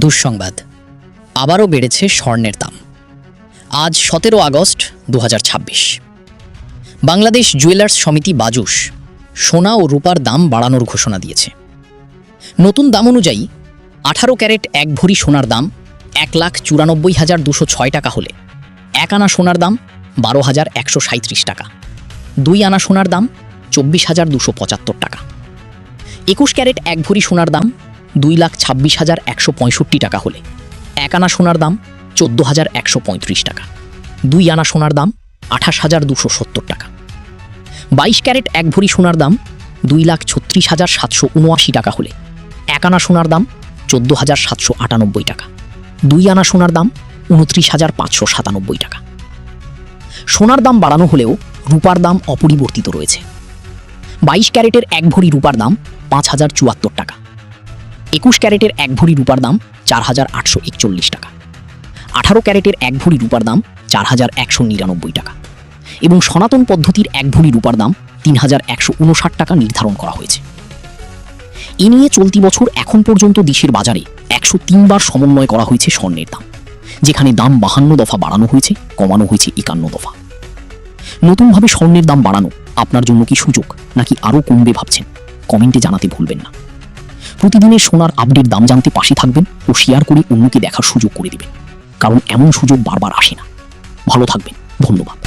দুঃসংবাদ, আবারও বেড়েছে স্বর্ণের দাম। আজ 17 আগস্ট 2026। বাংলাদেশ জুয়েলার্স সমিতি বাজুস সোনা ও রূপার দাম বাড়ানোর ঘোষণা দিয়েছে। নতুন দাম অনুযায়ী 18 ক্যারেট 1 ভরি সোনার দাম 1,94,206 টাকা হলে 1 আনা সোনার দাম 12,137 টাকা, 2 আনা সোনার দাম 24,275 টাকা, 21 ক্যারেট 1 ভরি সোনার দাম 2,26,165 টাকা হলে 1 আনা সোনার দাম 14,135 টাকা, 2 আনা সোনার দাম 28,270 টাকা, 22 ক্যারেট 1 ভরি সোনার দাম 2,36,779 টাকা হলে 1 আনা সোনার দাম 14,798 টাকা, 2 আনা সোনার দাম 29,597 টাকা। সোনার দাম বাড়ানো হলেও রূপার দাম অপরিবর্তিত রয়েছে। 22 ক্যারেটের 1 ভরি রূপার দাম 5,074 টাকা, 21 ক্যারেটের 1 ভরি রূপার দাম 4,841 টাকা, 18 ক্যারেটের 1 ভরি রূপার দাম 4,199 টাকা এবং সনাতন পদ্ধতির 1 ভরি রূপার দাম 3,159 টাকা নির্ধারণ করা হয়েছে। এ নিয়ে চলতি বছর এখন পর্যন্ত দেশের বাজারে 103 বার সমন্বয় করা হয়েছে স্বর্ণের দাম, যেখানে দাম 52 দফা বাড়ানো হয়েছে, কমানো হয়েছে 51 দফা। নতুনভাবে স্বর্ণের দাম বাড়ানো আপনার জন্য কি সুযোগ নাকি আরও কমবে ভাবছেন? কমেন্টে জানাতে ভুলবেন না। প্রতিদিনের সোনার আপডেট দাম জানতে পাশে থাকবেন ও শেয়ার করে অন্যকে দেখার সুযোগ করে দিবেন, কারণ এমন সুযোগ বারবার আসে না। ভালো থাকবেন, ধন্যবাদ।